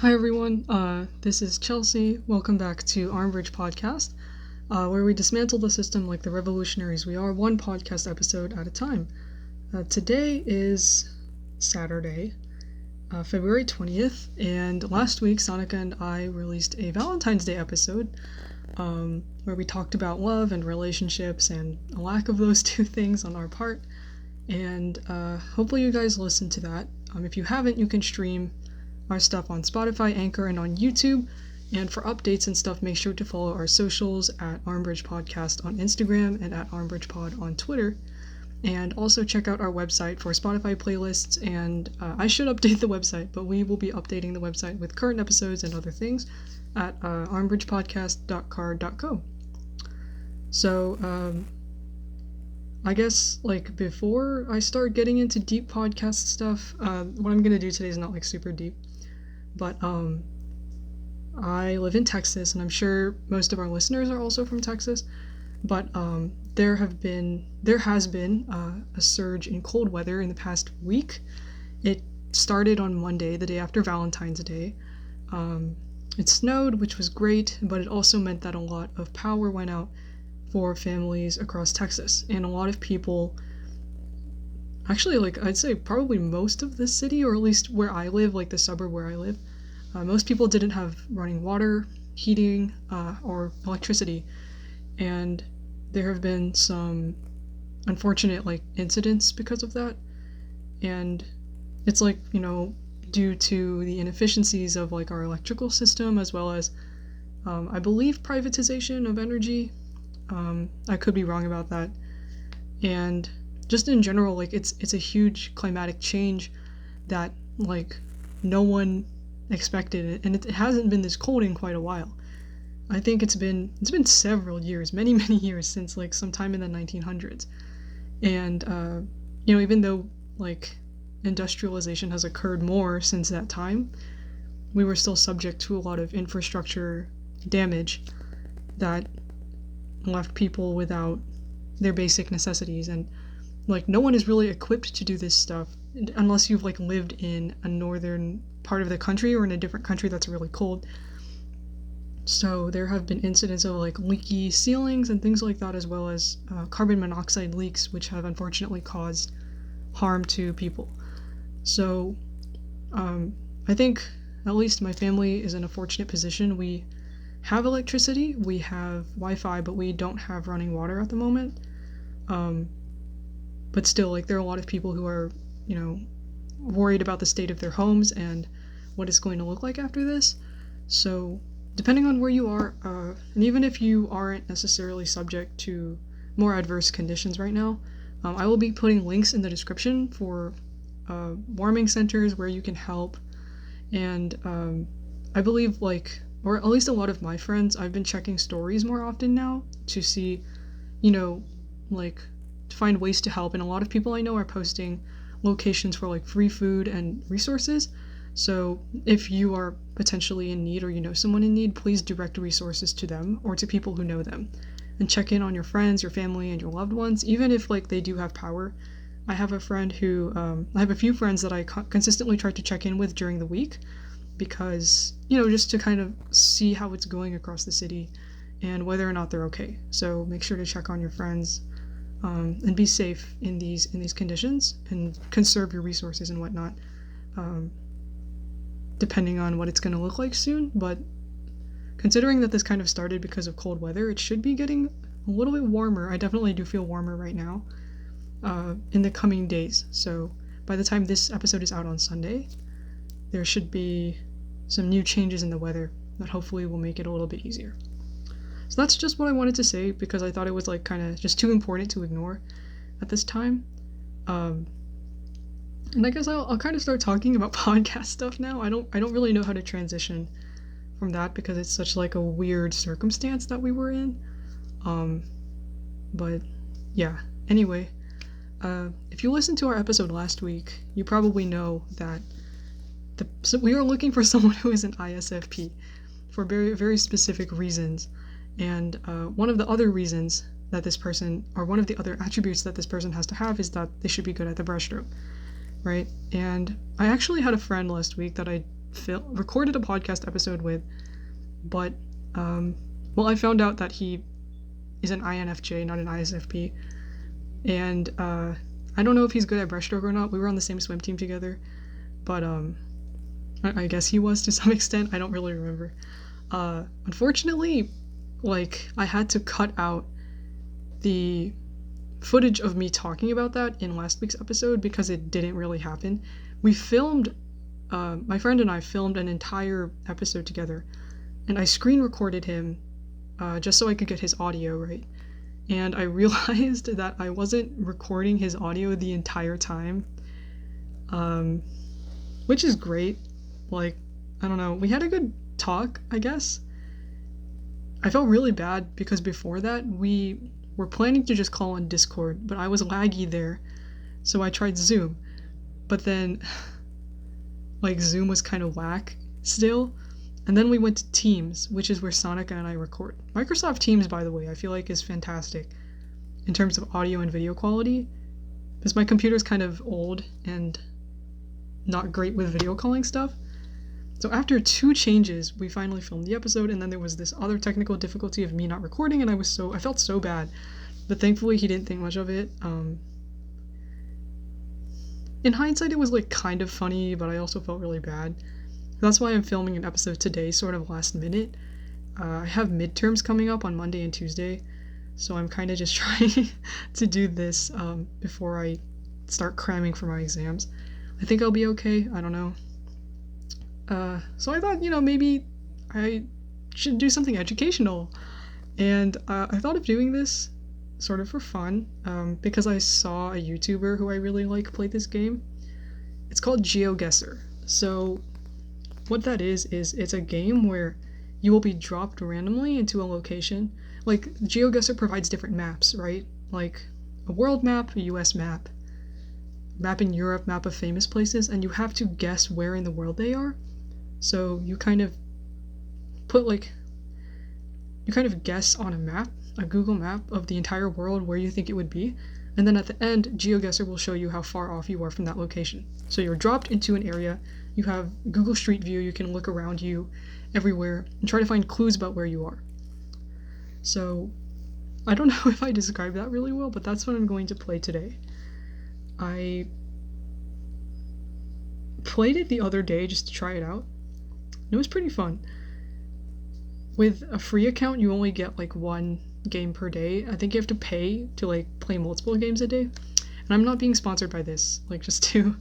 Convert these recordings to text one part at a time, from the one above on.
Hi everyone, this is Chelsea. Welcome back to Armbridge Podcast, where we dismantle the system like the revolutionaries we are, one podcast episode at a time. Today is Saturday, February 20th, and last week Sonica and I released a Valentine's Day episode where we talked about love and relationships and a lack of those two things on our part, and hopefully you guys listened to that. If you haven't, you can stream our stuff on Spotify, Anchor, and on YouTube. And for updates and stuff, make sure to follow our socials at Armbridge Podcast on Instagram and at Armbridge Pod on Twitter. And also check out our website for Spotify playlists. And I should update the website, but we will be updating the website with current episodes and other things at armbridgepodcast.car.co. So, I guess, before I start getting into deep podcast stuff, what I'm going to do today is not, super deep. But I live in Texas, and I'm sure most of our listeners are also from Texas. But there has been a surge in cold weather in the past week. It started on Monday, the day after Valentine's Day. It snowed, which was great, but it also meant that a lot of power went out for families across Texas, and a lot of people. Actually, I'd say probably most of the city, or at least where I live, the suburb where I live, most people didn't have running water, heating, or electricity. And there have been some unfortunate, incidents because of that. And it's, due to the inefficiencies of, our electrical system, as well as, I believe, privatization of energy. I could be wrong about that. And just in general, it's a huge climatic change that, no one expected it, and it hasn't been this cold in quite a while. I think it's been several years, many years, since, sometime in the 1900s. And, even though, industrialization has occurred more since that time, we were still subject to a lot of infrastructure damage that left people without their basic necessities. And no one is really equipped to do this stuff unless you've lived in a northern part of the country or in a different country that's really cold. So there have been incidents of leaky ceilings and things like that, as well as carbon monoxide leaks, which have unfortunately caused harm to people. So I think at least my family is in a fortunate position. We have electricity, we have Wi-Fi, but we don't have running water at the moment. But still, there are a lot of people who are, worried about the state of their homes and what it's going to look like after this. So, depending on where you are, and even if you aren't necessarily subject to more adverse conditions right now, I will be putting links in the description for warming centers where you can help. And I believe, or at least a lot of my friends, I've been checking stories more often now to see, to find ways to help. And a lot of people I know are posting locations for free food and resources. So if you are potentially in need, or you know someone in need, please direct resources to them or to people who know them, and check in on your friends, your family, and your loved ones, even if they do have power. I have a friend who I have a few friends that I consistently try to check in with during the week, because just to kind of see how it's going across the city and whether or not they're okay. So make sure to check on your friends. And be safe in these conditions, and conserve your resources and whatnot, depending on what it's going to look like soon. But considering that this kind of started because of cold weather, it should be getting a little bit warmer. I definitely do feel warmer right now in the coming days. So by the time this episode is out on Sunday, there should be some new changes in the weather that hopefully will make it a little bit easier. So that's just what I wanted to say, because I thought it was kind of just too important to ignore at this time. And I guess I'll kind of start talking about podcast stuff now. I don't really know how to transition from that, because it's such a weird circumstance that we were in. But yeah. Anyway, if you listened to our episode last week, you probably know that so we are looking for someone who is an ISFP for very, very specific reasons. And one of the other reasons that this person, or one of the other attributes that this person has to have, is that they should be good at the brushstroke, right? And I actually had a friend last week that I recorded a podcast episode with, but well, I found out that he is an INFJ, not an ISFP, and I don't know if he's good at breaststroke or not. We were on the same swim team together, but I guess he was to some extent. I don't really remember. Unfortunately, like, I had to cut out the footage of me talking about that in last week's episode because it didn't really happen. We filmed, my friend and I filmed an entire episode together, and I screen recorded him just so I could get his audio right. And I realized that I wasn't recording his audio the entire time, which is great. Like, I don't know, we had a good talk, I guess. I felt really bad because before that we were planning to just call on Discord, but I was laggy there, so I tried Zoom. But then, like, Zoom was kind of whack still, and then we went to Teams, which is where Sonica and I record. Microsoft Teams, by the way, I feel like is fantastic in terms of audio and video quality, because my computer's kind of old and not great with video calling stuff. So after 2 changes, we finally filmed the episode, and then there was this other technical difficulty of me not recording, and I felt so bad. But thankfully, he didn't think much of it. In hindsight, it was like kind of funny, but I also felt really bad. That's why I'm filming an episode today, sort of last minute. I have midterms coming up on Monday and Tuesday, so I'm kind of just trying to do this before I start cramming for my exams. I think I'll be okay. I don't know. So I thought, maybe I should do something educational. And I thought of doing this sort of for fun, because I saw a YouTuber who I really like play this game. It's called Geoguessr. So what that is it's a game where you will be dropped randomly into a location. Like, Geoguessr provides different maps, right? Like a world map, a US map, map in Europe, map of famous places, and you have to guess where in the world they are. So you kind of guess on a map, a Google map of the entire world where you think it would be, and then at the end, Geoguessr will show you how far off you are from that location. So you're dropped into an area, you have Google Street View, you can look around you everywhere and try to find clues about where you are. So I don't know if I described that really well, but that's what I'm going to play today. I played it the other day just to try it out. It was pretty fun. With a free account, you only get like 1 game per day. I think you have to pay to like play multiple games a day. And I'm not being sponsored by this, like, just to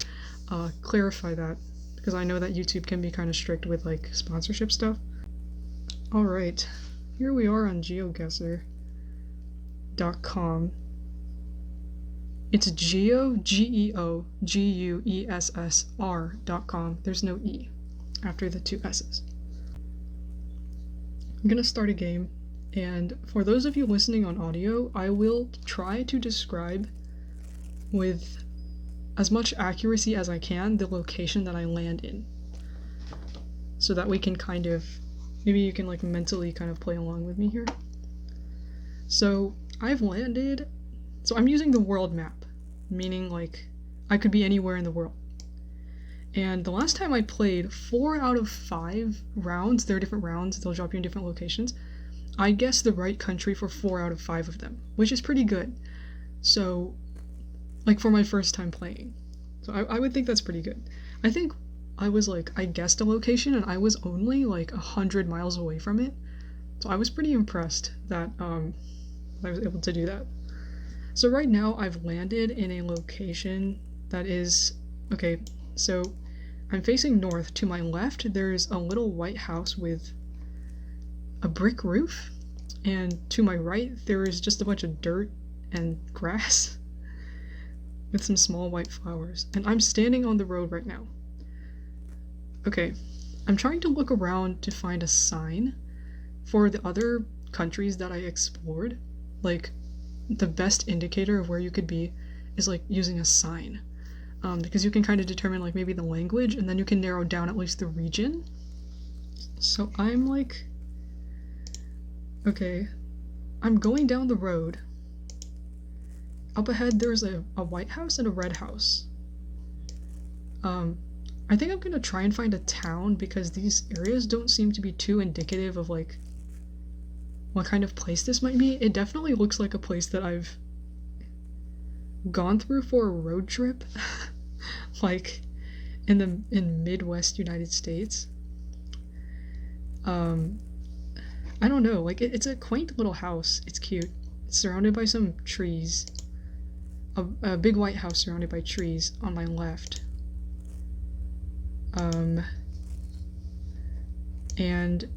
clarify that, because I know that YouTube can be kind of strict with like sponsorship stuff. Alright, here we are on geoguessr.com. It's Geoguessr.com. There's no E after the 2 S's. I'm gonna start a game, and for those of you listening on audio, I will try to describe with as much accuracy as I can the location that I land in, so that we can kind of, maybe you can like mentally kind of play along with me here. So I've landed, so I'm using the world map, meaning like I could be anywhere in the world. And the last time I played, 4 out of 5 rounds, there are different rounds, they'll drop you in different locations, I guessed the right country for 4 out of 5 of them, which is pretty good. So, like, for my first time playing. So I would think that's pretty good. I think I guessed a location and I was only like 100 miles away from it. So I was pretty impressed that I was able to do that. So right now I've landed in a location that is, okay, so I'm facing north. To my left, there's a little white house with a brick roof, and to my right, there is just a bunch of dirt and grass with some small white flowers, and I'm standing on the road right now. Okay, I'm trying to look around to find a sign for the other countries that I explored. Like, the best indicator of where you could be is like using a sign. Because you can kind of determine like maybe the language, and then you can narrow down at least the region. So I'm like, okay, I'm going down the road. Up ahead there's a white house and a red house. I I think I'm gonna try and find a town because these areas don't seem to be too indicative of like what kind of place this might be. It definitely looks like a place that I've gone through for a road trip, like in Midwest United States. I don't know, like it's a quaint little house. It's cute. It's surrounded by some trees. A big white house surrounded by trees on my left. And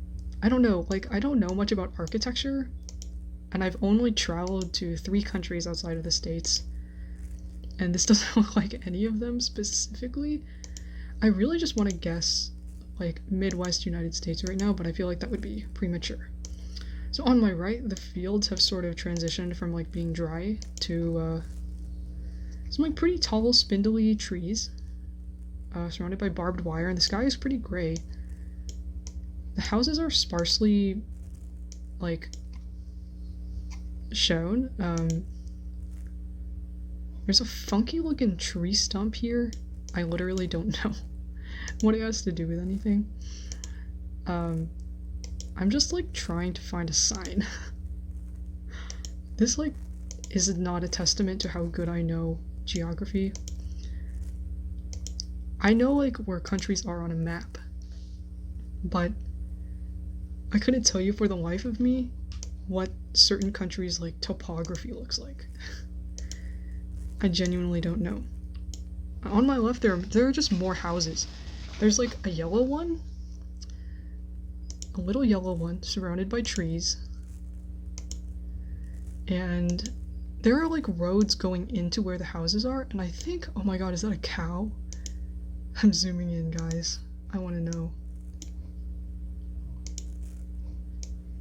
I don't know, like I don't know much about architecture, and I've only traveled to 3 countries outside of the States, and this doesn't look like any of them specifically. I really just want to guess like Midwest United States right now, but I feel like that would be premature. So on my right, the fields have sort of transitioned from like being dry to some like pretty tall, spindly trees, surrounded by barbed wire, and the sky is pretty gray. The houses are sparsely like shown. There's a funky looking tree stump here. I literally don't know what it has to do with anything. I'm just like trying to find a sign. This like is not a testament to how good I know geography. I know like where countries are on a map, but I couldn't tell you for the life of me what certain countries like topography looks like. I genuinely don't know. On my left there are just more houses. There's like a yellow one, a little yellow one surrounded by trees, and there are like roads going into where the houses are, and I think, oh my god, is that a cow? I'm zooming in, guys. I want to know.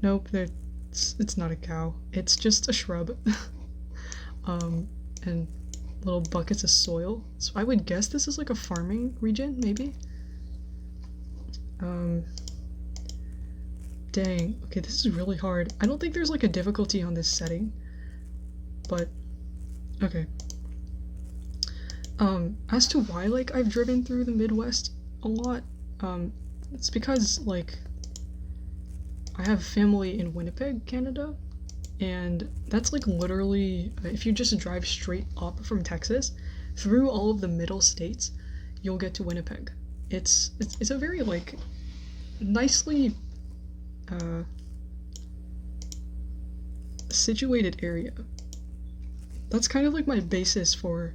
Nope, it's not a cow. It's just a shrub. And little buckets of soil. So I would guess this is like a farming region, maybe? Dang. Okay, this is really hard. I don't think there's like a difficulty on this setting, but okay. As to why like I've driven through the Midwest a lot, it's because like I have family in Winnipeg, Canada, and that's like literally, if you just drive straight up from Texas through all of the middle states, you'll get to Winnipeg. It's a very like nicely situated area. That's kind of like my basis for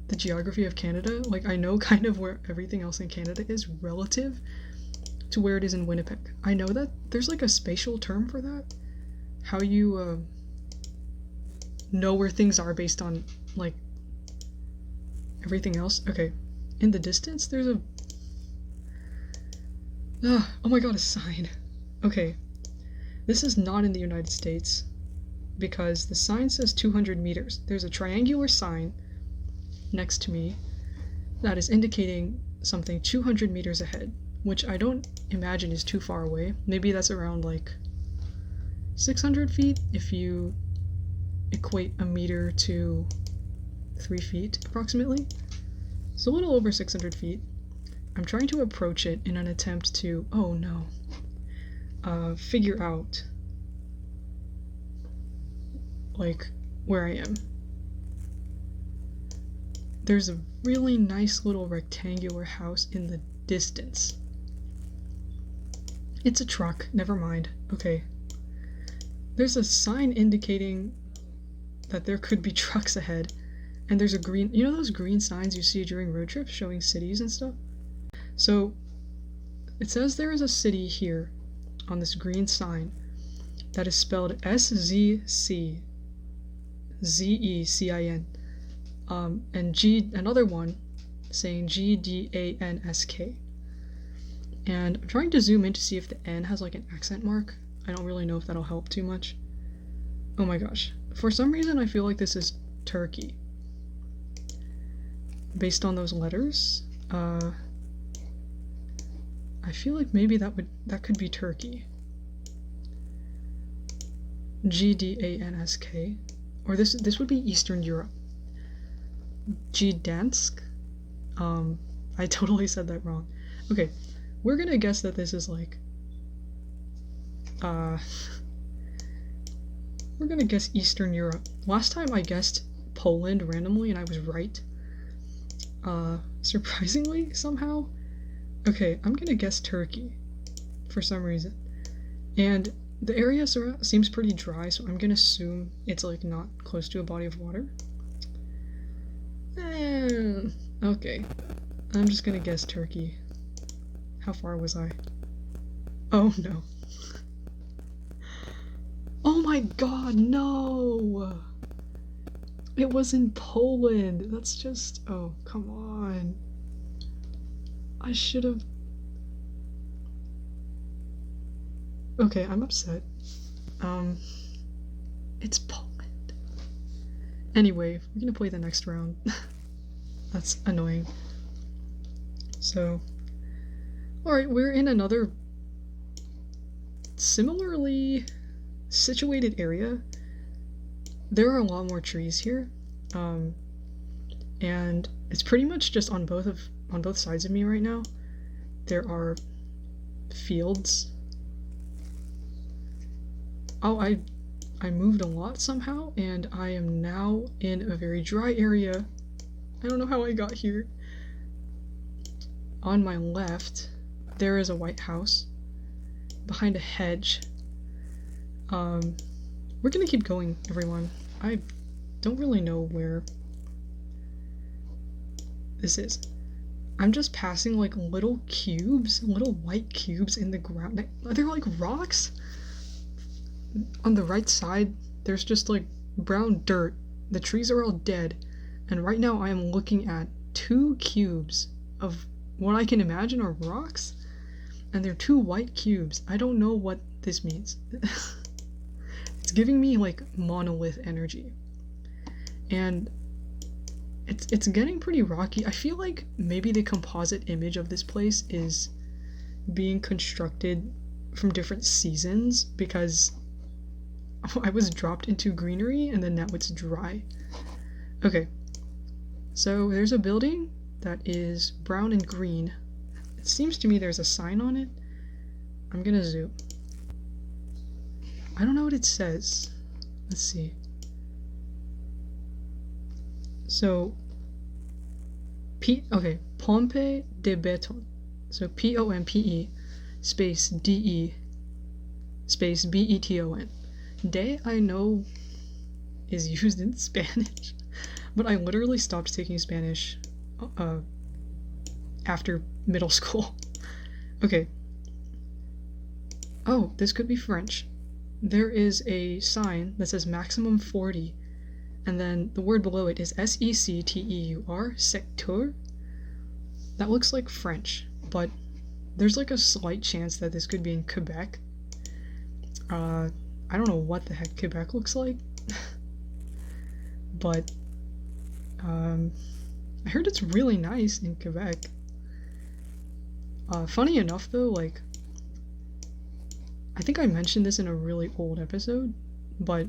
the geography of Canada. Like I know kind of where everything else in Canada is relative to where it is in Winnipeg. I know that there's like a spatial term for that. How you know where things are based on like everything else. Okay, in the distance there's a oh my god, a sign. Okay, this is not in the United States because the sign says 200 meters. There's a triangular sign next to me that is indicating something 200 meters ahead, which I don't imagine is too far away. Maybe that's around like 600 feet if you equate a meter to 3 feet approximately. It's a little over 600 feet. I'm trying to approach it in an attempt to, oh no, figure out like where I am. There's a really nice little rectangular house in the distance. It's a truck, never mind. Okay. There's a sign indicating that there could be trucks ahead, and there's a green, you know those green signs you see during road trips showing cities and stuff? So it says there is a city here on this green sign that is spelled SZC ZECIN, and another one saying GDANSK. And I'm trying to zoom in to see if the N has like an accent mark. I don't really know if that'll help too much. Oh my gosh. For some reason I feel like this is Turkey. Based on those letters, I feel like maybe that could be Turkey. GDANSK. Or this would be Eastern Europe. Gdansk. I I totally said that wrong. Okay, we're gonna guess that this is like, we're gonna guess Eastern Europe. Last time I guessed Poland randomly and I was right. Surprisingly, somehow. Okay, I'm gonna guess Turkey for some reason. And the area seems pretty dry, so I'm gonna assume it's like not close to a body of water. Okay. I'm just gonna guess Turkey. How far was I? Oh no. Oh my god, no! It was in Poland! That's just... oh, come on. I should have... okay, I'm upset. It's Poland. Anyway, we're gonna play the next round. That's annoying. So... alright, we're in another similarly situated area. There are a lot more trees here, and it's pretty much just on both sides of me right now. There are fields. Oh, I moved a lot somehow, and I am now in a very dry area. I don't know how I got here. On my left, there is a white house behind a hedge. We're gonna keep going, everyone. I don't really know where this is. I'm just passing like little cubes, little white cubes in the ground. They're like rocks. On the right side, there's just like brown dirt. The trees are all dead. And right now I am looking at 2 cubes of what I can imagine are rocks. And they're 2 white cubes. I don't know what this means. It's giving me like monolith energy. And it's getting pretty rocky. I feel like maybe the composite image of this place is being constructed from different seasons, because I was dropped into greenery and then now it's dry. Okay, so there's a building that is brown and green. It seems to me there's a sign on it. I'm gonna zoom. I don't know what it says. Let's see. So, Pompe de Beton. So Pompe space DE space BETON. De, I know, is used in Spanish, but I literally stopped taking Spanish after middle school. Okay. Oh, this could be French. There is a sign that says maximum 40, and then the word below it is SECTEUR, secteur. That looks like French, but there's like a slight chance that this could be in Quebec. I don't know what the heck Quebec looks like, but I heard it's really nice in Quebec. Funny enough though, like, I think I mentioned this in a really old episode, but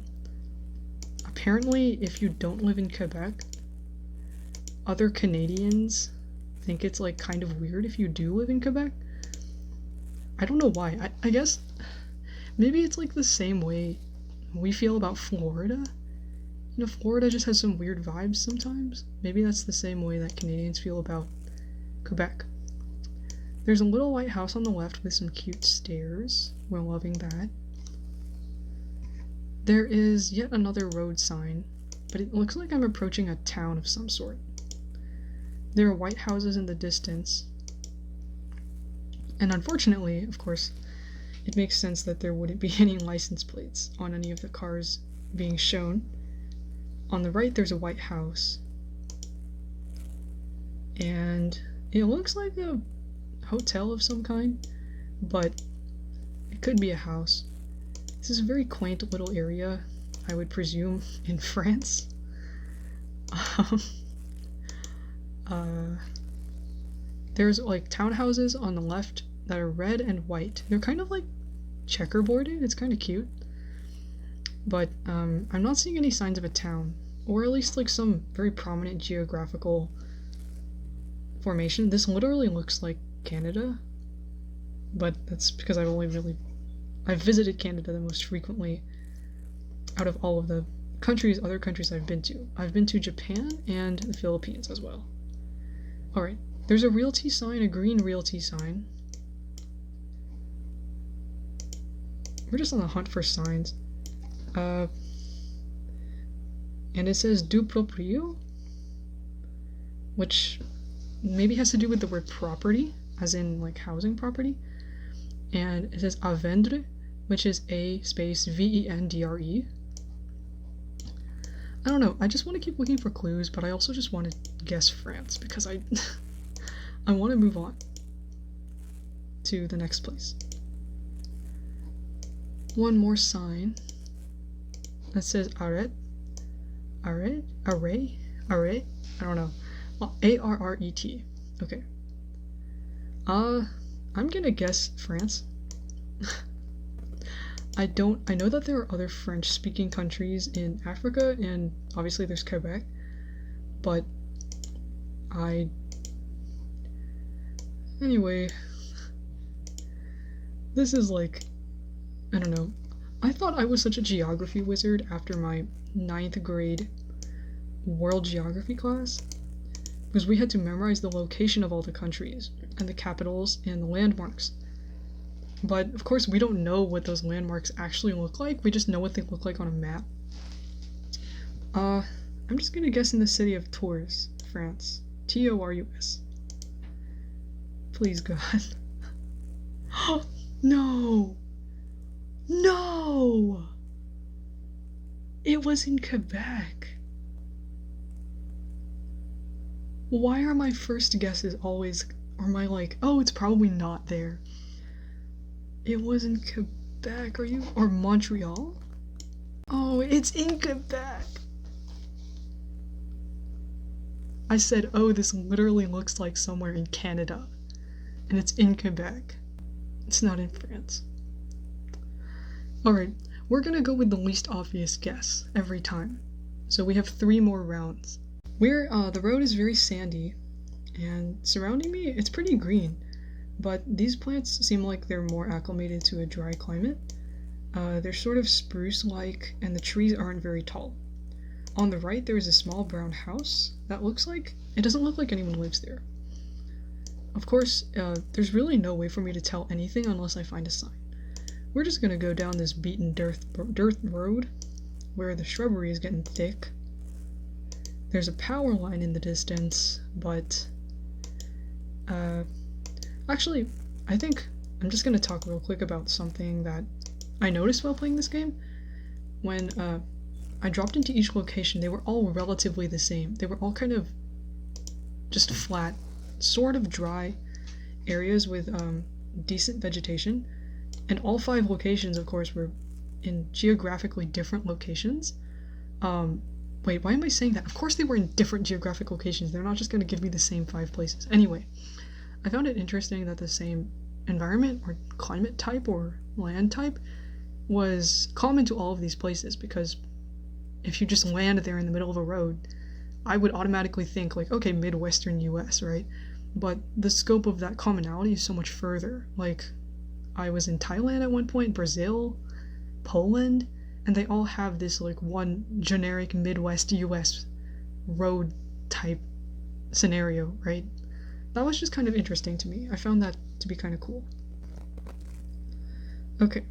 apparently if you don't live in Quebec, other Canadians think it's like kind of weird if you do live in Quebec. I don't know why. I guess maybe it's like the same way we feel about Florida. You know, Florida just has some weird vibes sometimes. Maybe that's the same way that Canadians feel about Quebec. There's a little white house on the left with some cute stairs. We're loving that. There is yet another road sign, but it looks like I'm approaching a town of some sort. There are white houses in the distance. And unfortunately, of course, it makes sense that there wouldn't be any license plates on any of the cars being shown. On the right, there's a white house. And it looks like a hotel of some kind, but it could be a house. This is a very quaint little area, I would presume, in France. There's like townhouses on the left that are red and white. They're kind of like checkerboarded. It's kind of cute. But I'm not seeing any signs of a town, or at least like some very prominent geographical formation. This literally looks like Canada, but that's because I've visited Canada the most frequently out of all of the other countries I've been to. I've been to Japan and the Philippines as well. Alright, there's a realty sign, a green realty sign. We're just on the hunt for signs. And it says du proprio, which maybe has to do with the word property, as in like housing property. And it says à vendre, which is A space VENDRE. I don't know, I just want to keep looking for clues, but I also just want to guess France because I want to move on to the next place. One more sign that says arrêt, I don't know. Well, ARRET. Okay. I'm gonna guess France. I know that there are other French-speaking countries in Africa, and obviously there's Quebec, but anyway, this is like, I don't know. I thought I was such a geography wizard after my 9th grade world geography class, because we had to memorize the location of all the countries, and the capitals, and the landmarks. But, of course, we don't know what those landmarks actually look like, we just know what they look like on a map. I'm just gonna guess in the city of Tours, France. Tours. Please, God. No! No! It was in Quebec. Why are my first guesses always, or my like, oh, it's probably not there? It was in Quebec, or Montreal? Oh, it's in Quebec! I said, oh, this literally looks like somewhere in Canada, and it's in Quebec. It's not in France. Alright, we're gonna go with the least obvious guess every time. So we have 3 more rounds. The road is very sandy, and surrounding me, it's pretty green. But these plants seem like they're more acclimated to a dry climate. They're sort of spruce-like, and the trees aren't very tall. On the right, there is a small brown house that it doesn't look like anyone lives there. Of course, there's really no way for me to tell anything unless I find a sign. We're just gonna go down this beaten dirt road, where the shrubbery is getting thick. There's a power line in the distance, but actually, I think I'm just going to talk real quick about something that I noticed while playing this game. When I dropped into each location, they were all relatively the same. They were all kind of just flat, sort of dry areas with decent vegetation. And all 5 locations, of course, were in geographically different locations. Wait, why am I saying that? Of course they were in different geographic locations. They're not just going to give me the same 5 places. Anyway, I found it interesting that the same environment or climate type or land type was common to all of these places, because if you just land there in the middle of a road, I would automatically think like, okay, Midwestern US, right? But the scope of that commonality is so much further. Like, I was in Thailand at one point, Brazil, Poland, and they all have this like one generic Midwest US road type scenario, right? That was just kind of interesting to me. I found that to be kind of cool. Okay.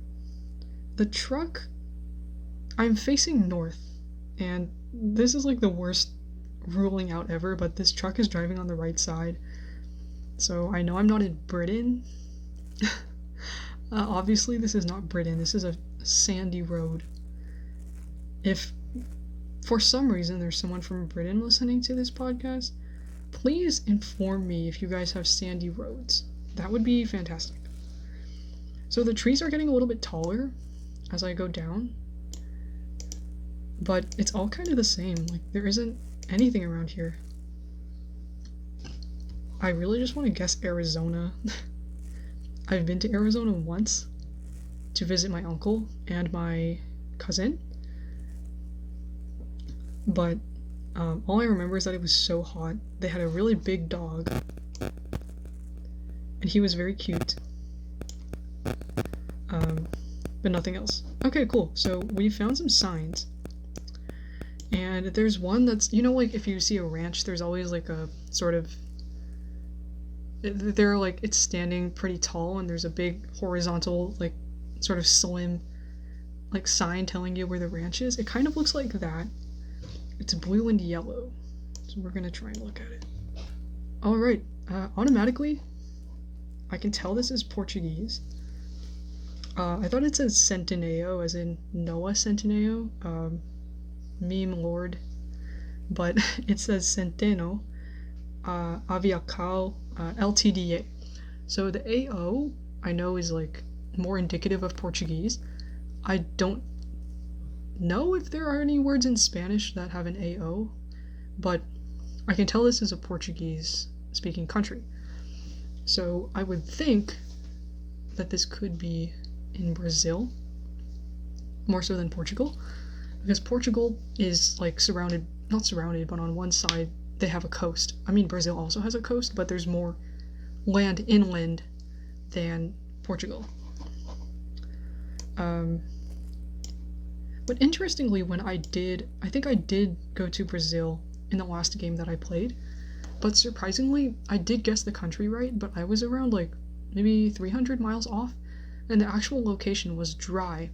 The truck, I'm facing north, and this is like the worst ruling out ever, but this truck is driving on the right side. So I know I'm not in Britain. Obviously this is not Britain, this is a sandy road. If for some reason there's someone from Britain listening to this podcast, please inform me if you guys have sandy roads. That would be fantastic. So the trees are getting a little bit taller as I go down, but it's all kind of the same. Like, there isn't anything around here. I really just want to guess Arizona. I've been to Arizona once to visit my uncle and my cousin, but all I remember is that it was so hot. They had a really big dog, and he was very cute. But nothing else. Okay, cool. So we found some signs. And there's one that's, you know, like if you see a ranch, there's always like a sort of, they're like, it's standing pretty tall and there's a big horizontal, like sort of slim, like sign telling you where the ranch is. It kind of looks like that. It's blue and yellow. So we're gonna try and look at it. All right, automatically, I can tell this is Portuguese. I thought it says Centineo, as in Noah Centineo, meme lord, but it says Centeno, Aviacal, LTDA. So the AO, I know, is like more indicative of Portuguese. I don't know if there are any words in Spanish that have an AO, but I can tell this is a Portuguese-speaking country. So I would think that this could be in Brazil, more so than Portugal, because Portugal is like surrounded, not surrounded, but on one side they have a coast. I mean, Brazil also has a coast, but there's more land inland than Portugal. But interestingly, when I think I did go to Brazil in the last game that I played, but surprisingly, I did guess the country right, but I was around like maybe 300 miles off, and the actual location was dry,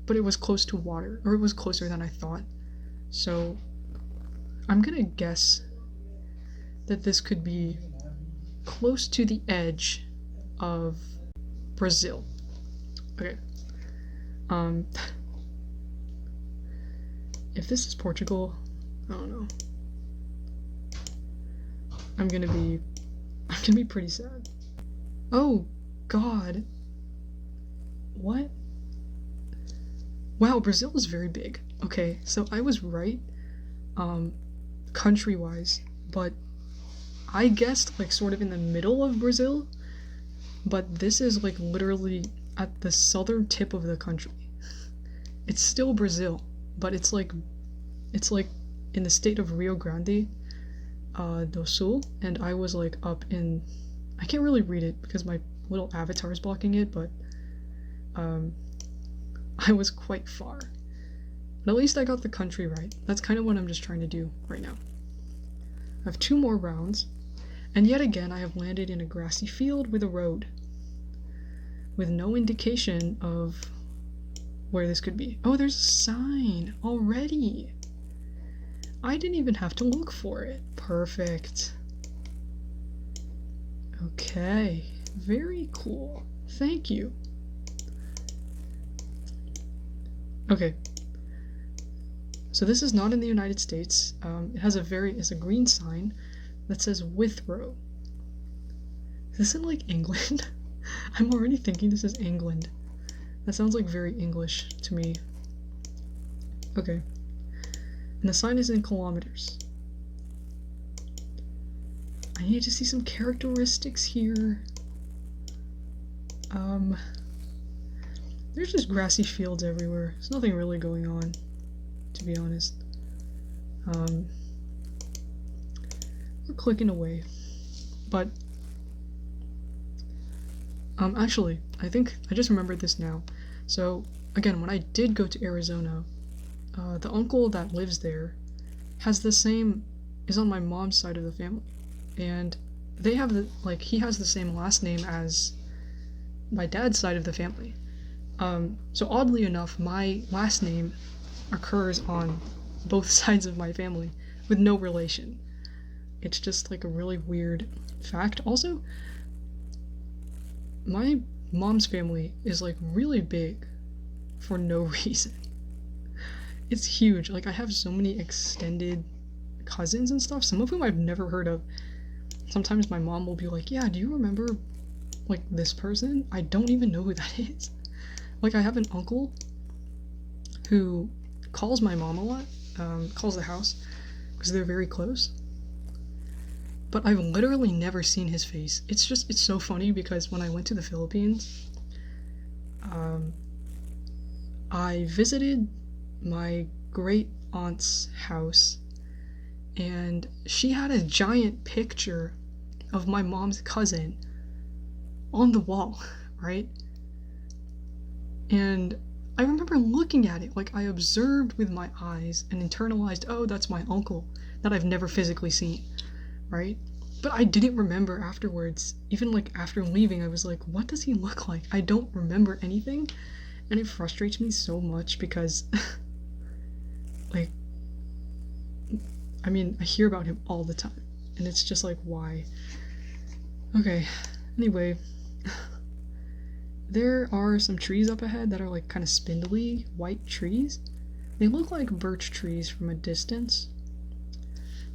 but it was close to water, or it was closer than I thought. So I'm gonna guess that this could be close to the edge of Brazil. Okay. If this is Portugal, I don't know. I'm gonna be pretty sad. Oh God. What? Wow, Brazil is very big. Okay, so I was right, country-wise, but I guessed like sort of in the middle of Brazil, but this is like literally at the southern tip of the country. It's still Brazil, but it's like in the state of Rio Grande do Sul, and I was like up in, I can't really read it because my little avatar is blocking it, but I was quite far. But at least I got the country right. That's kind of what I'm just trying to do right now. I have 2 more rounds, and yet again I have landed in a grassy field with a road, with no indication of where this could be. Oh, there's a sign already. I didn't even have to look for it. Perfect. Okay, very cool. Thank you. Okay. So this is not in the United States. It has it's a green sign that says Withrow. Is this in like England? I'm already thinking this is England. That sounds like very English to me. Okay. And the sign is in kilometers. I need to see some characteristics here. There's just grassy fields everywhere. There's nothing really going on, to be honest. We're clicking away. But, actually, I think I just remembered this now. So, again, when I did go to Arizona, the uncle that lives there is on my mom's side of the family. And they have he has the same last name as my dad's side of the family. So oddly enough, my last name occurs on both sides of my family with no relation. It's just like a really weird fact. Also, my mom's family is like really big for no reason. It's huge. Like, I have so many extended cousins and stuff, some of whom I've never heard of. Sometimes my mom will be like, yeah, do you remember like this person? I don't even know who that is. Like, I have an uncle who calls my mom a lot, calls the house, because they're very close. But I've literally never seen his face. It's so funny because when I went to the Philippines, I visited my great aunt's house, and she had a giant picture of my mom's cousin on the wall, right? And I remember looking at it, like I observed with my eyes and internalized, oh, that's my uncle that I've never physically seen, right? But I didn't remember afterwards. Even like after leaving, I was like, what does he look like? I don't remember anything. And it frustrates me so much because, like, I mean, I hear about him all the time. And it's just like, why? Okay, anyway. There are some trees up ahead that are like kind of spindly white trees. They look like birch trees from a distance.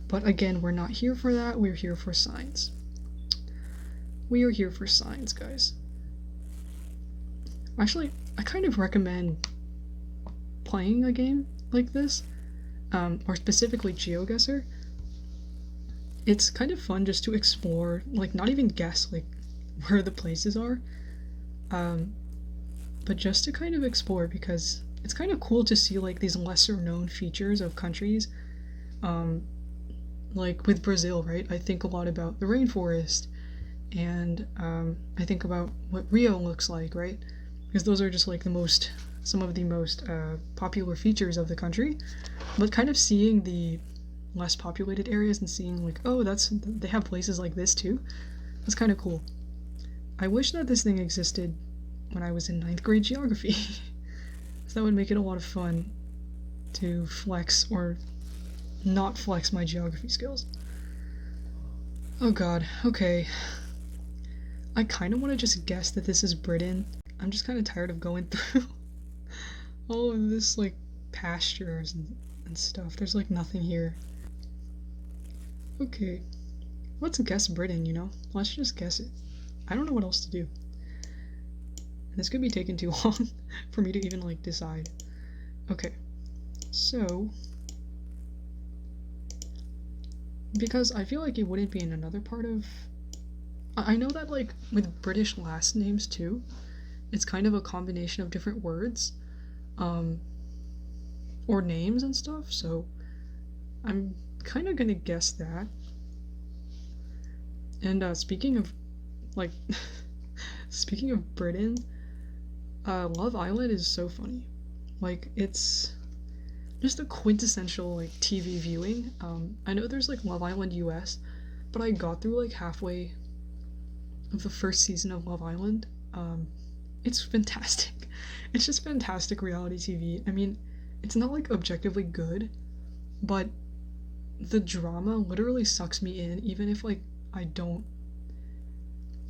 But again, we're not here for that. We're here for signs. We are here for signs, guys. Actually, I kind of recommend playing a game like this, or specifically Geoguessr. It's kind of fun just to explore, like not even guess like where the places are, but just to kind of explore, because it's kind of cool to see like these lesser known features of countries. Like with Brazil, right? I think a lot about the rainforest, and I think about what Rio looks like, right? Because those are just like some of the most popular features of the country. But kind of seeing the less populated areas and seeing like, oh, they have places like this too. That's kind of cool. I wish that this thing existed when I was in 9th grade geography. So that would make it a lot of fun to flex or not flex my geography skills. Oh god, okay. I kind of want to just guess that this is Britain. I'm just kind of tired of going through all of this, like, pastures and stuff. There's, like, nothing here. Okay. Let's guess Britain, you know? Let's just guess it. I don't know what else to do. This could be taking too long for me to even, like, decide. Okay. So... because I feel like it wouldn't be in another part of... I know that, like, with British last names, too, it's kind of a combination of different words, or names and stuff, so I'm kind of gonna guess that. And, speaking of, like, speaking of Britain, Love Island is so funny. Like, it's... just a quintessential like TV viewing. I know there's like Love Island US, but I got through like halfway of the first season of Love Island. It's fantastic. It's just fantastic reality TV. I mean, it's not like objectively good, but the drama literally sucks me in, even if like I don't.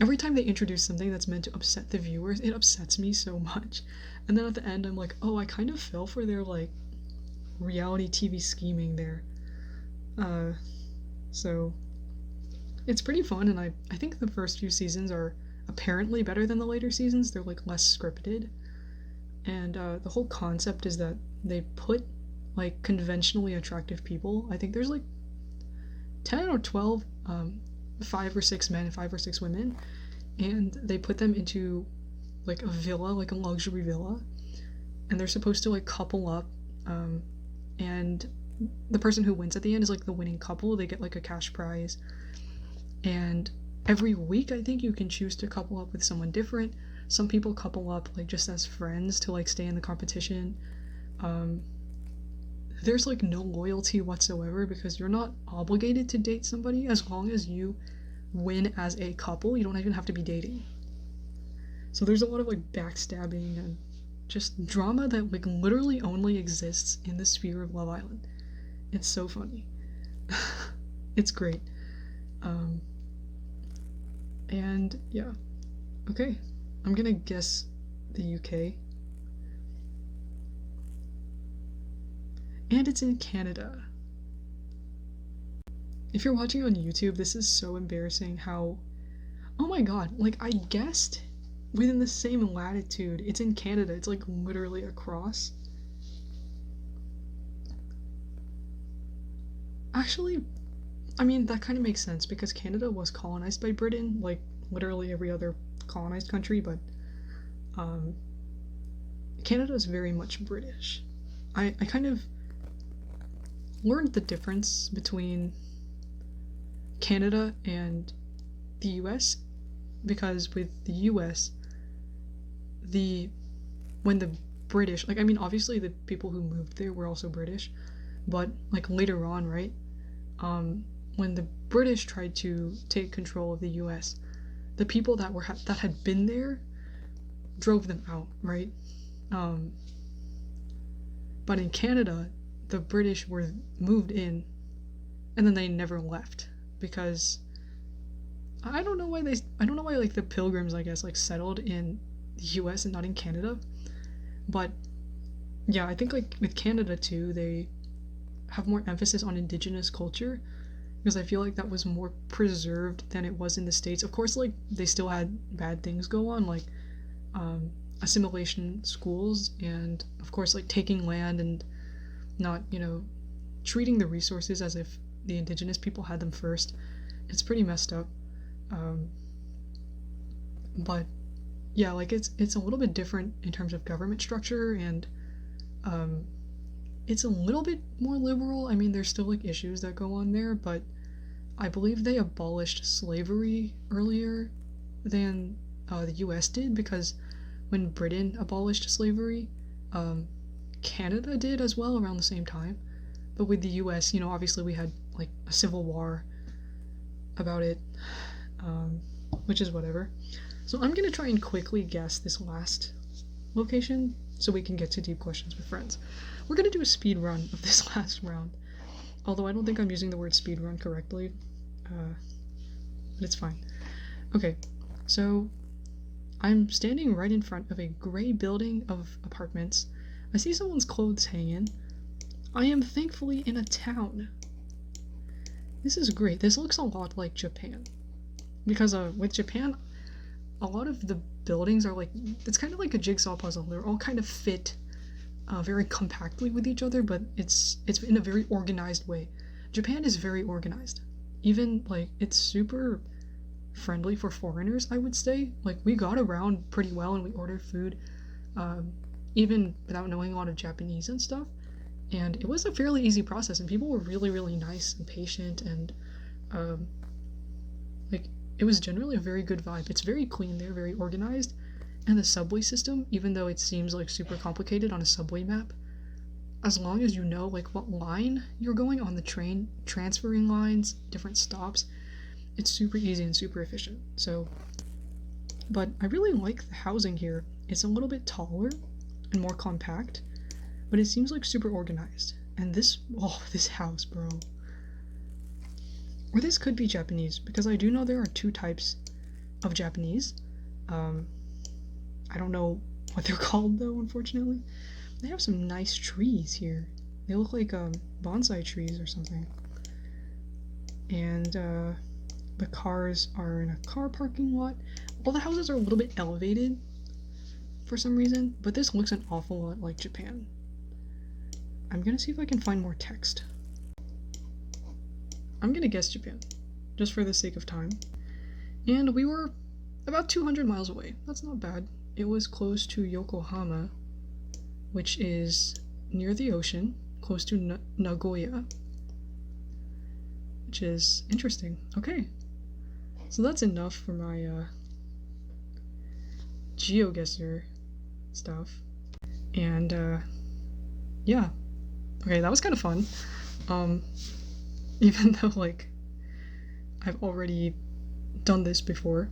Every time they introduce something that's meant to upset the viewers, it upsets me so much. And then at the end I'm like, oh, I kind of fell for their like reality TV scheming there. So it's pretty fun, and I think the first few seasons are apparently better than the later seasons. They're like less scripted, and the whole concept is that they put like conventionally attractive people. I think there's like 10 or 12, 5 or 6 men and 5 or 6 women, and they put them into like a villa, like a luxury villa, and they're supposed to like couple up, and the person who wins at the end is like the winning couple. They get like a cash prize, and every week I think you can choose to couple up with someone different. Some people couple up like just as friends to like stay in the competition. There's like no loyalty whatsoever, because you're not obligated to date somebody as long as you win as a couple. You don't even have to be dating. So there's a lot of like backstabbing and just drama that like literally only exists in the sphere of Love Island. It's so funny. It's great. And yeah. Okay. I'm gonna guess the UK. And it's in Canada. If you're watching on YouTube, this is so embarrassing how... oh my god, like I guessed within the same latitude. It's in Canada. It's like literally across. Actually, I mean, that kind of makes sense because Canada was colonized by Britain, like literally every other colonized country, but Canada is very much British. I kind of learned the difference between Canada and the US because with the US, when the British, like, I mean, obviously the people who moved there were also British, but like later on, right? When the British tried to take control of the US, the people that had been there drove them out, right? But in Canada, the British were moved in, and then they never left because I don't know why like the Pilgrims, I guess, like settled in the US and not in Canada. But yeah, I think like with Canada too, they have more emphasis on indigenous culture because I feel like that was more preserved than it was in the States. Of course, like they still had bad things go on, like assimilation schools, and of course like taking land and not, treating the resources as if the indigenous people had them first. It's pretty messed up. But yeah, like it's a little bit different in terms of government structure, and it's a little bit more liberal. I mean, there's still like issues that go on there, but I believe they abolished slavery earlier than the US did, because when Britain abolished slavery, Canada did as well around the same time. But with the US, obviously we had like a civil war about it, which is whatever. So I'm gonna try and quickly guess this last location so we can get to deep questions with friends. We're gonna do a speed run of this last round, although I don't think I'm using the word speed run correctly, but it's fine. Okay, so I'm standing right in front of a gray building of apartments. I see someone's clothes hanging. I am thankfully in a town. This is great. This looks a lot like Japan, because with Japan, a lot of the buildings are like, it's kind of like a jigsaw puzzle. They're all kind of fit very compactly with each other, but it's in a very organized way. Japan is very organized. Even like it's super friendly for foreigners, I would say. Like we got around pretty well and we ordered food even without knowing a lot of Japanese and stuff. And it was a fairly easy process, and people were really, really nice and patient, and like it was generally a very good vibe. It's very clean there, very organized, and the subway system, even though it seems like super complicated on a subway map, as long as you know like what line you're going on the train, transferring lines, different stops, it's super easy and super efficient. So, but I really like the housing here. It's a little bit taller and more compact, but it seems like super organized. And this house, bro. Or this could be Japanese, because I do know there are two types of Japanese. I don't know what they're called though, unfortunately. They have some nice trees here. They look like bonsai trees or something. And the cars are in a car parking lot. All the houses are a little bit elevated for some reason, but this looks an awful lot like Japan. I'm gonna see if I can find more text. I'm gonna guess Japan, just for the sake of time. And we were about 200 miles away. That's not bad. It was close to Yokohama, which is near the ocean, close to Nagoya, which is interesting. Okay, so that's enough for my Geoguessr stuff. And yeah, okay, that was kind of fun. Even though like I've already done this before.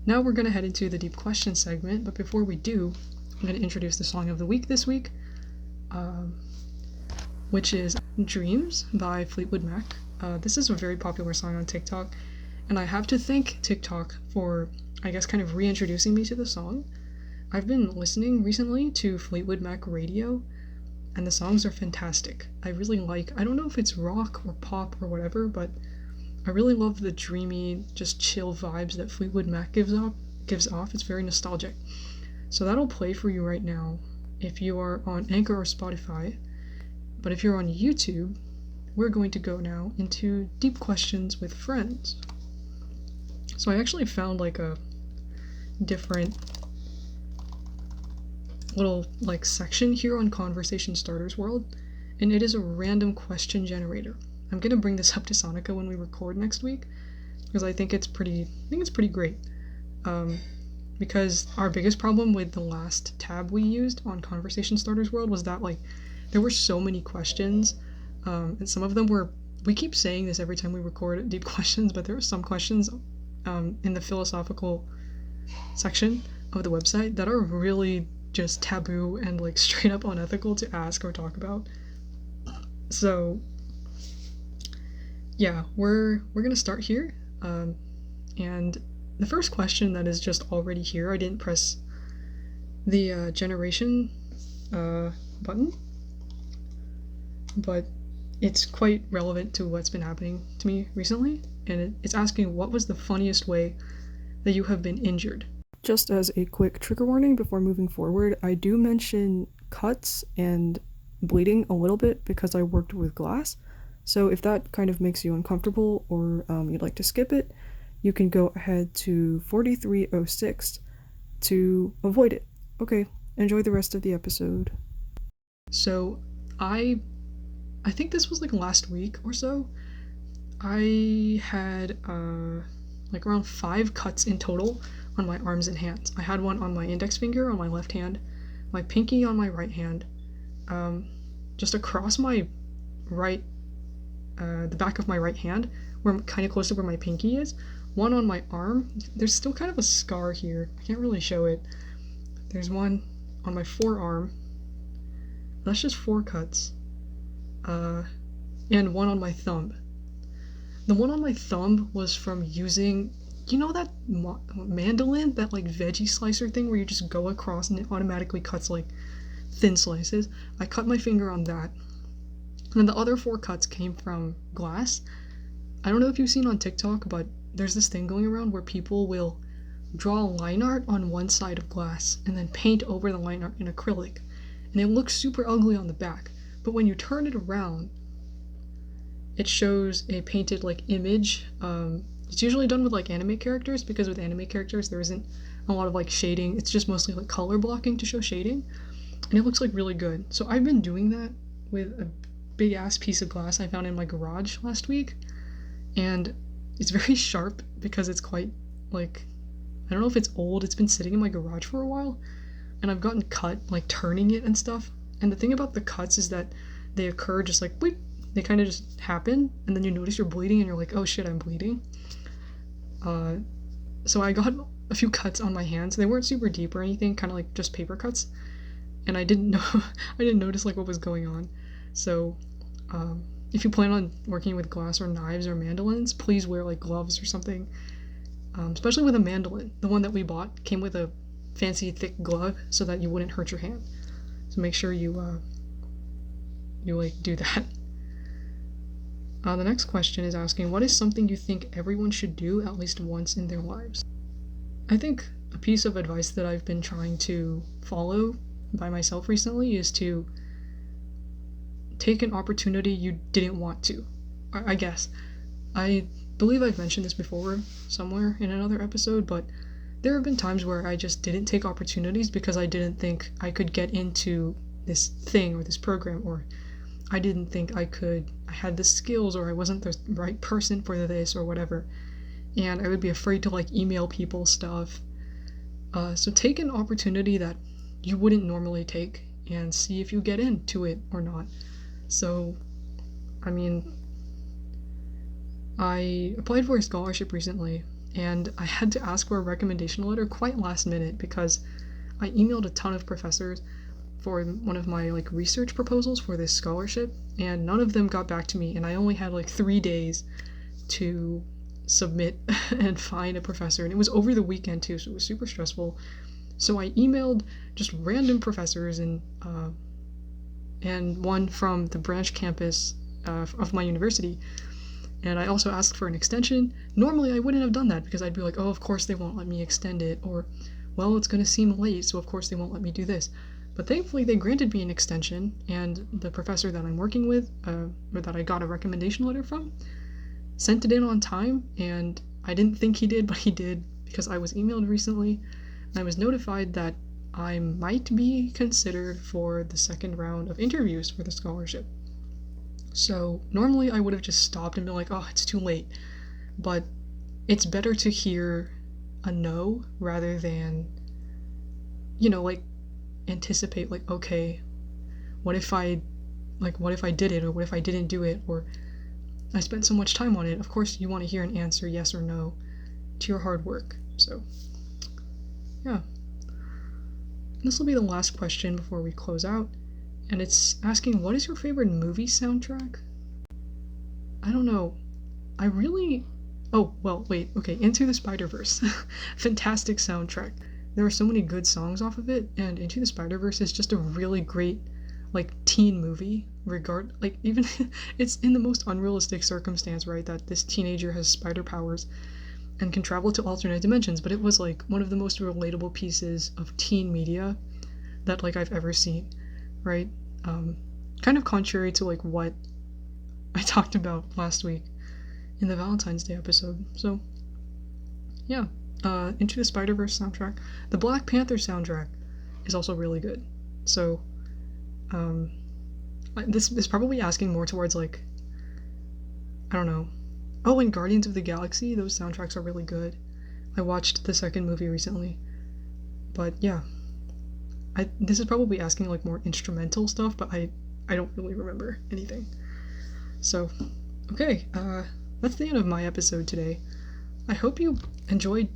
Now we're gonna head into the deep question segment, but before we do, I'm gonna introduce the song of the week this week, which is Dreams by Fleetwood Mac. This is a very popular song on TikTok, and I have to thank TikTok for, I guess, kind of reintroducing me to the song. I've been listening recently to Fleetwood Mac radio, and the songs are fantastic. I really I don't know if it's rock or pop or whatever, but I really love the dreamy, just chill vibes that Fleetwood Mac gives off. It's very nostalgic. So that'll play for you right now if you are on Anchor or Spotify. But if you're on YouTube, we're going to go now into Deep Questions with Friends. So I actually found like a different little like section here on Conversation Starters World, and it is a random question generator. I'm gonna bring this up to Sonica when we record next week. because I think it's pretty great. Because our biggest problem with the last tab we used on Conversation Starters World was that like there were so many questions, and some of them were, we keep saying this every time we record deep questions, but there were some questions in the philosophical section of the website that are really just taboo and like straight up unethical to ask or talk about. So yeah, we're gonna start here, and the first question that is just already here, I didn't press the generation button, but it's quite relevant to what's been happening to me recently, and it's asking, what was the funniest way that you have been injured? Just as a quick trigger warning before moving forward, I do mention cuts and bleeding a little bit because I worked with glass, so if that kind of makes you uncomfortable or you'd like to skip it, you can go ahead to 4306 to avoid it. Okay, enjoy the rest of the episode. So I think this was like last week or so. I had like around 5 cuts in total on my arms and hands. I had one on my index finger on my left hand, my pinky on my right hand, just across my right, the back of my right hand, where kind of close to where my pinky is. One on my arm. There's still kind of a scar here. I can't really show it. There's one on my forearm. That's just 4 cuts. And one on my thumb. The one on my thumb was from using, you know that mandolin, that like veggie slicer thing where you just go across and it automatically cuts like thin slices? I cut my finger on that. And then the other 4 cuts came from glass. I don't know if you've seen on TikTok, but there's this thing going around where people will draw line art on one side of glass and then paint over the line art in acrylic. And it looks super ugly on the back. But when you turn it around, it shows a painted like image. It's usually done with like anime characters, because with anime characters there isn't a lot of like shading. It's just mostly like color blocking to show shading. And it looks like really good. So I've been doing that with a big ass piece of glass I found in my garage last week. And it's very sharp because it's quite like, I don't know if it's old, it's been sitting in my garage for a while, and I've gotten cut like turning it and stuff. And the thing about the cuts is that they occur just like bleep, they kind of just happen, and then you notice you're bleeding and you're like, oh shit, I'm bleeding. So I got a few cuts on my hands. They weren't super deep or anything, kind of like just paper cuts, and I didn't notice like what was going on. So if you plan on working with glass or knives or mandolins, please wear like gloves or something, especially with a mandolin. The one that we bought came with a fancy thick glove so that you wouldn't hurt your hand. So make sure you like do that. The next question is asking, what is something you think everyone should do at least once in their lives? I think a piece of advice that I've been trying to follow by myself recently is to take an opportunity you didn't want to. I guess. I believe I've mentioned this before somewhere in another episode, but there have been times where I just didn't take opportunities because I didn't think I could get into this thing or this program, or I didn't think I had the skills, or I wasn't the right person for this or whatever. And I would be afraid to like email people stuff. So take an opportunity that you wouldn't normally take and see if you get into it or not. So, I mean, I applied for a scholarship recently, and I had to ask for a recommendation letter quite last minute because I emailed a ton of professors for one of my like research proposals for this scholarship, and none of them got back to me, and I only had like 3 days to submit and find a professor, and it was over the weekend too, so it was super stressful. So I emailed just random professors, and one from the branch campus of my university. And I also asked for an extension. Normally I wouldn't have done that because I'd be like, oh, of course they won't let me extend it, or, well, it's going to seem late, so of course they won't let me do this. But thankfully they granted me an extension, and the professor that I'm working with, or that I got a recommendation letter from, sent it in on time, and I didn't think he did, but he did, because I was emailed recently, and I was notified that I might be considered for the second round of interviews for the scholarship. So normally I would have just stopped and been like, oh, it's too late. But it's better to hear a no rather than, like anticipate, like, okay, what if I did it, or what if I didn't do it, or I spent so much time on it. Of course you want to hear an answer, yes or no, to your hard work. So yeah, this will be the last question before we close out, and it's asking, what is your favorite movie soundtrack? I don't know. Oh, well, wait, okay, Into the Spider-Verse. Fantastic soundtrack. There are so many good songs off of it, and Into the Spider-Verse is just a really great, like, teen movie. Even it's in the most unrealistic circumstance, right, that this teenager has spider powers and can travel to alternate dimensions, but it was, like, one of the most relatable pieces of teen media that, like, I've ever seen, right? Kind of contrary to, like, what I talked about last week in the Valentine's Day episode. So, yeah, Into the Spider-Verse soundtrack. The Black Panther soundtrack is also really good. So, this is probably asking more towards, like, I don't know. Oh, and Guardians of the Galaxy, those soundtracks are really good. I watched the second movie recently. But yeah, this is probably asking, like, more instrumental stuff, but I don't really remember anything. So, okay, that's the end of my episode today. I hope you enjoyed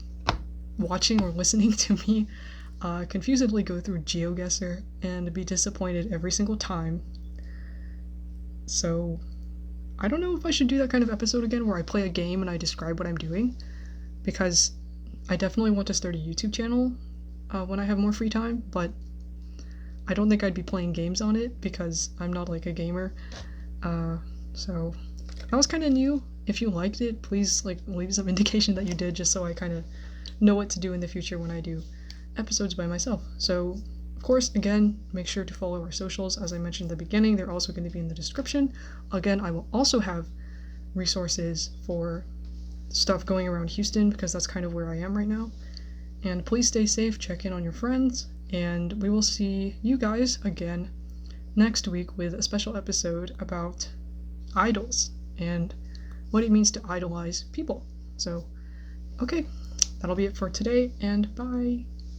watching or listening to me confusedly go through Geoguessr and be disappointed every single time. So, I don't know if I should do that kind of episode again where I play a game and I describe what I'm doing, because I definitely want to start a YouTube channel when I have more free time, but I don't think I'd be playing games on it because I'm not, like, a gamer. So that was kind of new. If you liked it, please, like, leave some indication that you did, just so I kind of know what to do in the future when I do episodes by myself. So, of course, again, make sure to follow our socials. As I mentioned at the beginning, they're also going to be in the description. Again, I will also have resources for stuff going around Houston, because that's kind of where I am right now. And please stay safe, check in on your friends, and we will see you guys again next week with a special episode about idols and what it means to idolize people. So, okay, that'll be it for today, and bye.